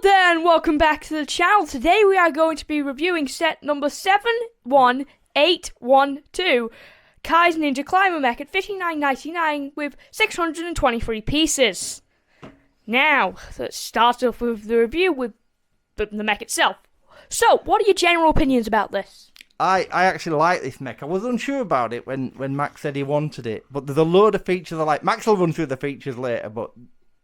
Hello there and welcome back to the channel. Today we are going to be reviewing set number 71812, Kai's Ninja Climber Mech at $59.99 with 623 pieces. Now, let's start off with the review with the mech itself. So, what are your general opinions about this? I actually like this mech. I was unsure about it when Max said he wanted it, but there's a load of features I like. Max will run through the features later, but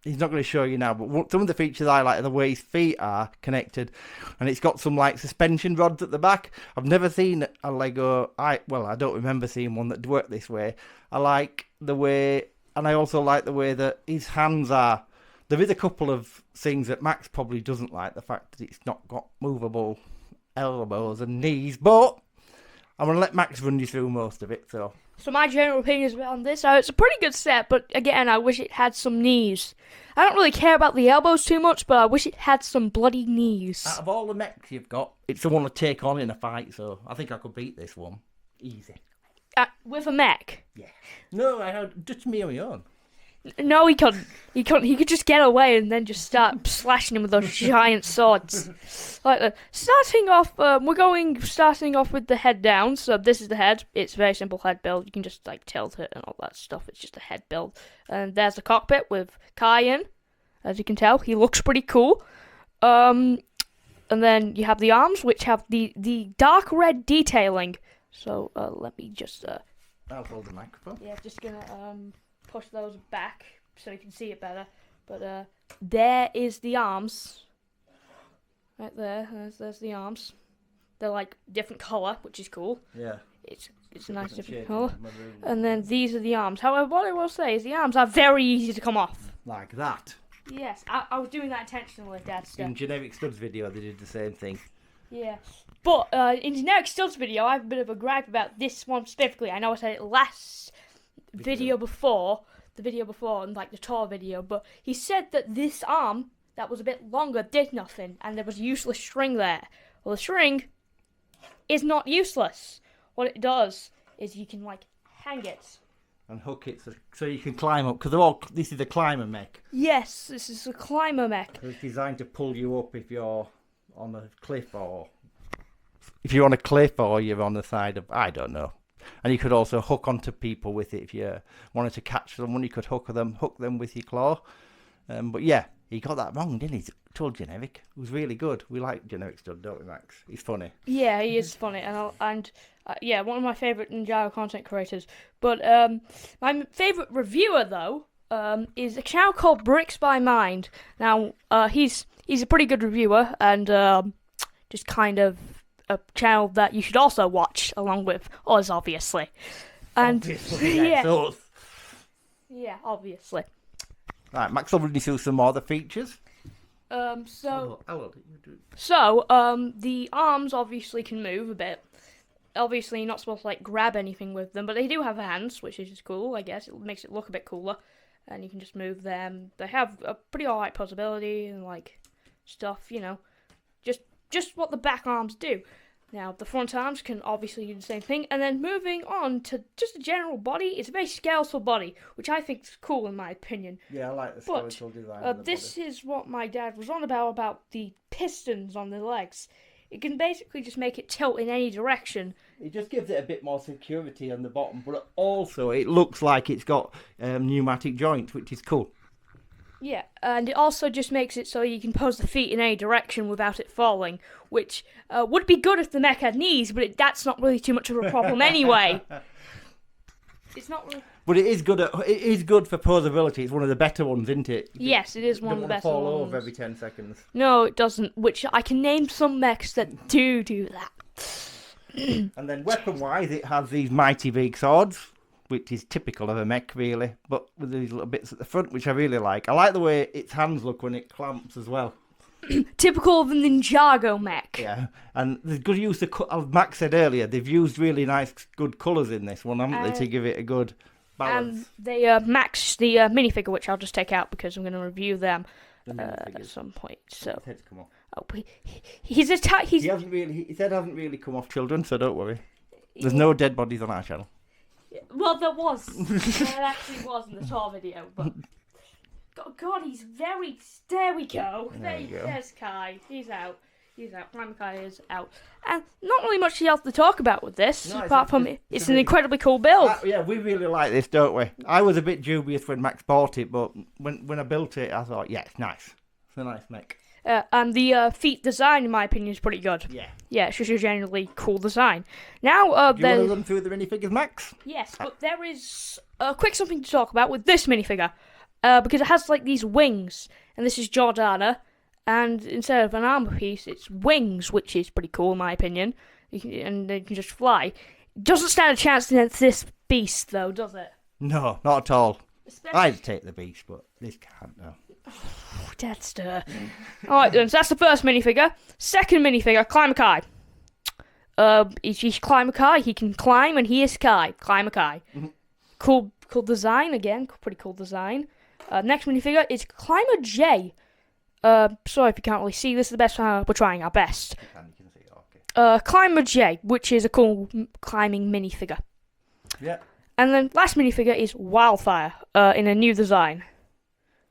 he's not going to show you now. But some of the features I like are the way his feet are connected, and it's got some like suspension rods at the back. I've never seen a Lego. I don't remember seeing one that worked this way. I like the way, and I also like the way that his hands are. There is a couple of things that Max probably doesn't like, the fact that it's not got movable elbows and knees, but I'm going to let Max run you through most of it. So my general opinions on this are it's a pretty good set, but again, I wish it had some knees. I don't really care about the elbows too much, but I wish it had some bloody knees. Out of all the mechs you've got, it's the one to take on in a fight, so I think I could beat this one. Easy. With a mech? Yeah. No, I had just me on my own. No, he couldn't. He couldn't. He could just get away and then just start slashing him with those giant swords. Like that. Starting off with the head down. So this is the head. It's a very simple head build. You can just like tilt it and all that stuff. It's just a head build. And there's the cockpit with Kai in. As you can tell, he looks pretty cool. And then you have the arms, which have the dark red detailing. So let me just. I'll hold the microphone. Yeah, just gonna push those back so you can see it better. But there is the arms. Right there. There's the arms. They're like different colour, which is cool. Yeah. It's a nice different colour. And then these are the arms. However, what I will say is the arms are very easy to come off. Like that. Yes, I was doing that intentionally, Dad. In Generic Studs video, they did the same thing. Yeah. But in Generic Studs video, I have a bit of a gripe about this one specifically. I know I said it last video before, and like the tour video, but he said that this arm that was a bit longer did nothing and there was useless string there. Well, the string is not useless. What it does is you can like hang it and hook it so you can climb up, because this is a climber mech. Yes, this is a climber mech. It's designed to pull you up if you're on a cliff, or if you're on a cliff, or you're on the side of, I don't know. And you could also hook onto people with it if you wanted to catch someone. You could hook them with your claw. But yeah, he got that wrong, didn't he? Told Generic. It was really good. We like Generic Stud, don't we, Max? He's funny. Yeah, he is funny, and yeah, one of my favourite Ninjago content creators. But my favourite reviewer though is a channel called Bricks by Mind. Now he's a pretty good reviewer, and just kind of a channel that you should also watch along with us, obviously. And obviously, yeah, yeah, obviously. Right, Max will run you through some more of the features. The arms obviously can move a bit. Obviously, you're not supposed to like grab anything with them, but they do have hands, which is just cool. I guess it makes it look a bit cooler, and you can just move them. They have a pretty alright posability and like stuff, you know, just what the back arms do. Now, the front arms can obviously do the same thing. And then moving on to just a general body, it's a very skeletal body, which I think is cool in my opinion. Yeah, I like the skeletal design. But this is what my dad was on about the pistons on the legs. It can basically just make it tilt in any direction. It just gives it a bit more security on the bottom, but also it looks like it's got pneumatic joints, which is cool. Yeah, and it also just makes it so you can pose the feet in any direction without it falling, which would be good if the mech had knees, but that's not really too much of a problem anyway. It's not really... But it is good for posability. It's one of the better ones, isn't it? Yes, it is one of the better ones. Don't fall over every 10 seconds. No, it doesn't, which I can name some mechs that do that. And then weapon-wise, it has these mighty big swords, which is typical of a mech, really, but with these little bits at the front, which I really like. I like the way its hands look when it clamps as well. Typical of the Ninjago mech. Yeah, and there's good use of, as Max said earlier, they've used really nice, good colours in this one, haven't they, to give it a good balance. And they matched the minifigure, which I'll just take out because I'm going to review them at some point. So, his head's come off. Oh, his head hasn't really come off, children, so don't worry. There's no dead bodies on our channel. Well, there was. There actually was in the tour video, but God, he's very. There we go. There you go. There's Kai. He's out. Climber Kai is out. And not really much else to talk about with this, No, apart from it's an incredibly cool build. Yeah, we really like this, don't we? I was a bit dubious when Max bought it, but when I built it, I thought, yeah, it's nice. It's a nice mech. And the feet design, in my opinion, is pretty good. Yeah. Yeah, it's just a genuinely cool design. Now, Do you want to run through the minifigures, Max? Yes, but there is a quick something to talk about with this minifigure. Because it has like these wings, and this is Jordana, and instead of an armor piece, it's wings, which is pretty cool in my opinion. And they can just fly. Doesn't stand a chance against this beast, though, does it? No, not at all. Especially... I'd take the beast, but this can't, no. Dead stir. Alright then, so that's the first minifigure. Second minifigure, Climber Kai. He's Climber Kai, he can climb and he is Kai. Climber Kai. Mm-hmm. Cool design again, pretty cool design. Next minifigure is Climber J. Sorry if you can't really see, this is the best we're trying our best. You can see it, okay. Climber J, which is a cool climbing minifigure. Yeah. And then last minifigure is Wyldfyre, in a new design.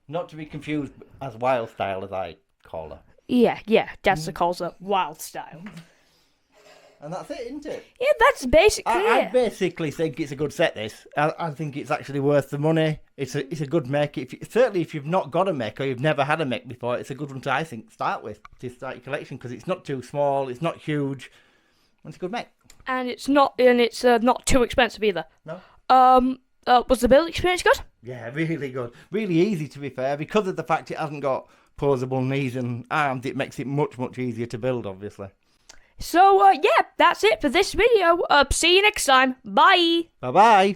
Not to be confused as Wild Style, as I call her. Yeah, Dadster calls her Wild Style. And that's it, isn't it? Yeah, that's basically I it. basically think it's a good set, this. I think it's actually worth the money. It's a good mech. Certainly if you've not got a mech or you've never had a mech before, it's a good one to, I think, start with, to start your collection, because it's not too small, it's not huge, and it's a good mech. And it's not too expensive either. No. Was the build experience good? Yeah, really good. Really easy, to be fair. Because of the fact it hasn't got posable knees and arms, it makes it much, much easier to build, obviously. So, yeah, that's it for this video. See you next time. Bye. Bye-bye.